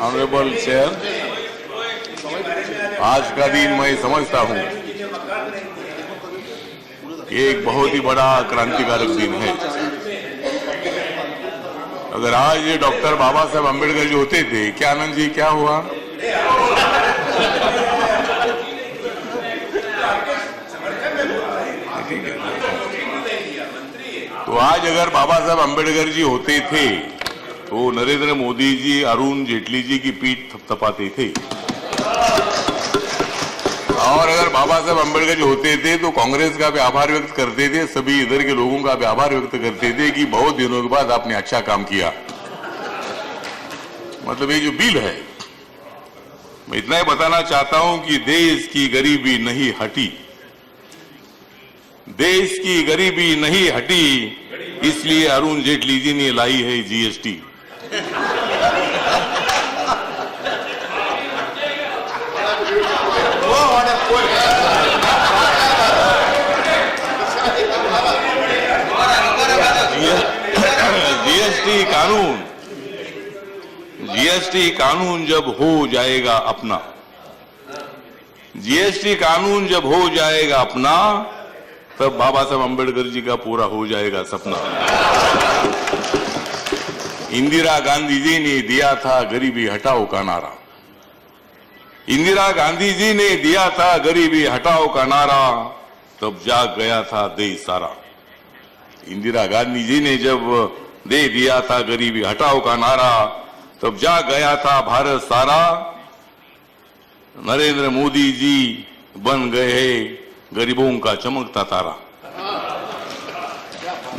Honourable chair, आज का दिन मैं समझता हूं कि एक बहुत ही बड़ा क्रांतिकारक दिन है। अगर आज डॉक्टर बाबा साहब अम्बेडकर जी होते थे, क्या आनंद जी क्या हुआ? तो आज अगर बाबा साहब अम्बेडकर जी होते थे तो नरेंद्र मोदी जी अरुण जेटली जी की पीठ थपथपाते थे, और अगर बाबा साहब अम्बेडकर जी होते थे तो कांग्रेस का भी आभार व्यक्त करते थे, सभी इधर के लोगों का भी आभार व्यक्त करते थे कि बहुत दिनों के बाद आपने अच्छा काम किया। मतलब ये जो बिल है, मैं इतना ही बताना चाहता हूं कि देश की गरीबी नहीं हटी, देश की गरीबी नहीं हटी, इसलिए अरुण जेटली जी ने लाई है जीएसटी। जीएसटी कानून जब हो जाएगा अपना, जीएसटी कानून जब हो जाएगा अपना, तब बाबा साहब अम्बेडकर जी का पूरा हो जाएगा सपना। इंदिरा गांधी जी ने दिया था गरीबी हटाओ का नारा, इंदिरा गांधी जी ने दिया था गरीबी हटाओ का नारा, तब जाग गया था देश सारा। इंदिरा गांधी जी ने जब दे दिया था गरीबी हटाओ का नारा, तब जाग गया था भारत सारा। नरेंद्र मोदी जी बन गए गरीबों का चमकता तारा,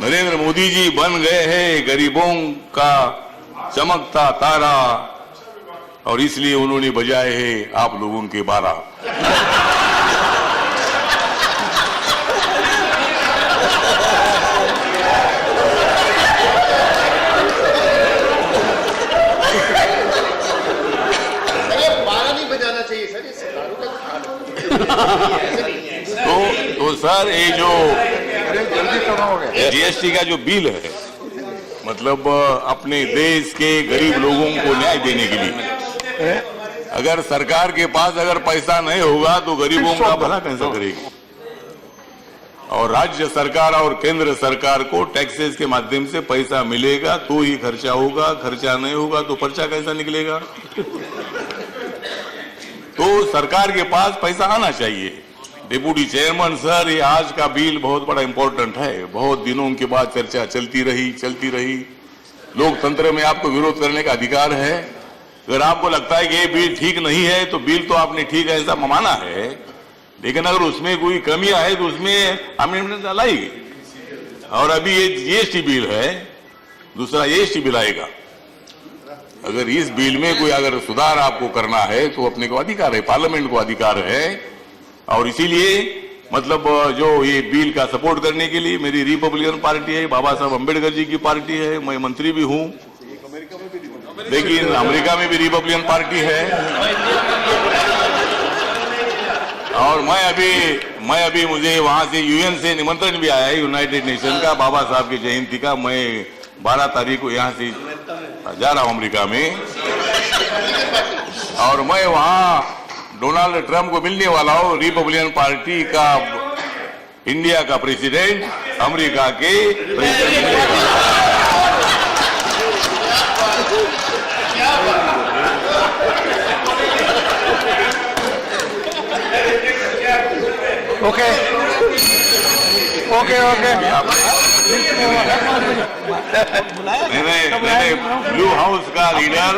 नरेंद्र मोदी जी बन गए हैं गरीबों का चमकता तारा, और इसलिए उन्होंने बजाए हैं आप लोगों के 12। तो सर ये जो जीएसटी का जो बिल है, मतलब अपने देश के गरीब लोगों को न्याय देने के लिए, अगर सरकार के पास अगर पैसा नहीं होगा तो गरीबों का भला कैसे करेगी? और राज्य सरकार और केंद्र सरकार को टैक्सेस के माध्यम से पैसा मिलेगा तो ही खर्चा होगा, खर्चा नहीं होगा तो पर्चा कैसा निकलेगा? तो सरकार के पास पैसा आना चाहिए। डिप्टी चेयरमैन सर, ये आज का बिल बहुत बड़ा इंपॉर्टेंट है, बहुत दिनों के बाद चर्चा चलती रही। लोकतंत्र में आपको विरोध करने का अधिकार है। अगर आपको लगता है कि ये बिल ठीक नहीं है तो बिल तो आपने ठीक है ऐसा माना है, लेकिन अगर उसमें कोई कमियां है तो उसमें अमेंडमेंट लाएगी। और अभी ये जीएसटी बिल है, दूसरा जीएसटी बिल आएगा। अगर इस बिल में कोई अगर सुधार आपको करना है तो अपने को अधिकार है, पार्लियामेंट को अधिकार है। और इसीलिए मतलब जो ये बिल का सपोर्ट करने के लिए मेरी रिपब्लिकन पार्टी है, बाबा साहब अम्बेडकर जी की पार्टी है, मैं मंत्री भी हूं, लेकिन अमेरिका में भी रिपब्लिकन पार्टी है। और मैं अभी मुझे वहां से यूएन से निमंत्रण भी आया है, यूनाइटेड नेशन का, बाबा साहब की जयंती का। मैं 12 तारीख को यहां से जा रहा हूं अमेरिका में, और मैं वहां डोनाल्ड ट्रंप को मिलने वाला हूं, रिपब्लिकन पार्टी का इंडिया का प्रेसिडेंट, अमेरिका के प्रेसिडेंट। ओके ओके ओके मैंने ब्लू हाउस का लीडर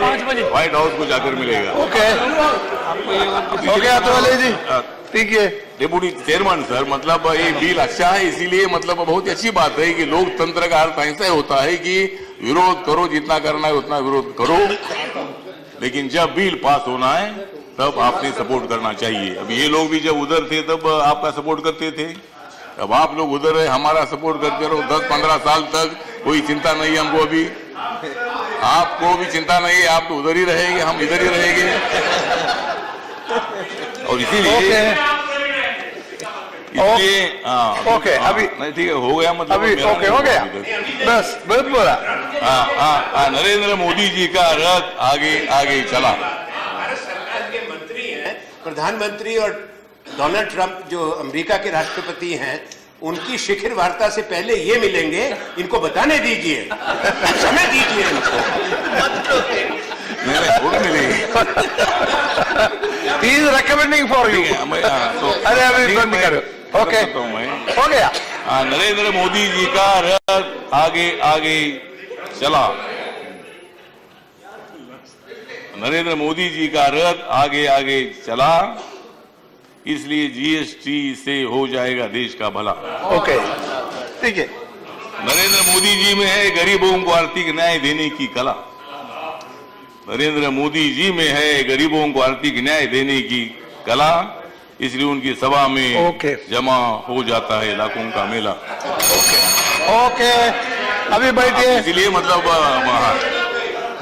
व्हाइट हाउस को जाकर मिलेगा। ओके ओके अतुल जी, ठीक है। डिप्टी चेयरमैन सर, मतलब ये बिल अच्छा है, इसीलिए मतलब बहुत ही अच्छी बात है कि लोकतंत्र का अर्थ ऐसा होता है कि विरोध करो, जितना करना है उतना विरोध करो, लेकिन जब बिल पास होना है तब आपने सपोर्ट करना चाहिए। अब ये लोग भी जब उधर थे तब आपका सपोर्ट करते थे, अब आप लोग उधर है, हमारा सपोर्ट करते रहो। 10-15 साल तक कोई चिंता नहीं है हमको, अभी आपको भी चिंता नहीं है, आप तो उधर ही रहेंगे, हम इधर ही रहेंगे। और इसीलिए ओके अभी नहीं, ठीक है, हो गया, मतलब अभी ओके हो गया, बस बहुत बोला। नरेंद्र मोदी जी का रथ आगे आगे चला। भारत सरकार के मंत्री हैं, प्रधानमंत्री और डोनाल्ड ट्रंप जो अमेरिका के राष्ट्रपति हैं, उनकी शिखर वार्ता से पहले ये मिलेंगे, इनको बताने दीजिए, समय दीजिए इनको। नहीं मिलेगी। He is recommending for you. अरे अभी बंद करो। ओके, हो गया। नरेंद्र मोदी जी का रथ आगे आगे चला। नरेंद्र मोदी जी का रथ आगे आगे चला, इसलिए जीएसटी से हो जाएगा देश का भला। ओके, ठीक है। नरेंद्र मोदी जी में है गरीबों को आर्थिक न्याय देने की कला। नरेंद्र मोदी जी में है गरीबों को आर्थिक न्याय देने की कला, इसलिए उनकी सभा में जमा हो जाता है लाखों का मेला। ओके, अभी बैठिए। इसलिए मतलब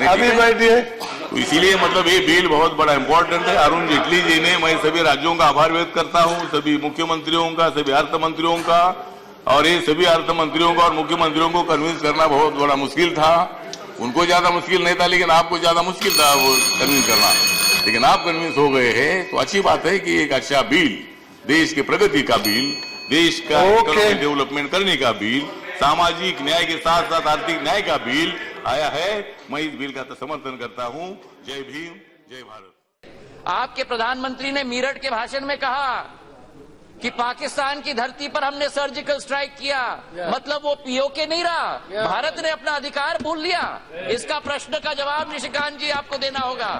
अभी बैठिए। तो इसीलिए मतलब ये बिल बहुत बड़ा इंपॉर्टेंट है। अरुण जेटली जी ने, मैं सभी राज्यों का आभार व्यक्त करता हूँ, सभी मुख्यमंत्रियों का, सभी अर्थ मंत्रियों का, और ये सभी अर्थ मंत्रियों का और मुख्यमंत्रियों को कन्विंस करना बहुत बड़ा मुश्किल था। उनको ज्यादा मुश्किल नहीं था, लेकिन आपको ज्यादा मुश्किल था वो कन्विंस करना, लेकिन आप कन्विंस हो गए हैं, तो अच्छी बात है कि एक अच्छा बिल, देश की प्रगति का बिल, देश का डेवलपमेंट करने का बिल, सामाजिक न्याय के साथ साथ आर्थिक न्याय का बिल आया है। मैं इस बिल का समर्थन करता हूं। जय भीम, जय भारत। आपके प्रधानमंत्री ने मीरठ के भाषण में कहा कि पाकिस्तान की धरती पर हमने सर्जिकल स्ट्राइक किया, मतलब वो पीओके नहीं रहा, भारत ने अपना अधिकार भूल लिया। इसका प्रश्न का जवाब निशिकांत जी आपको देना होगा।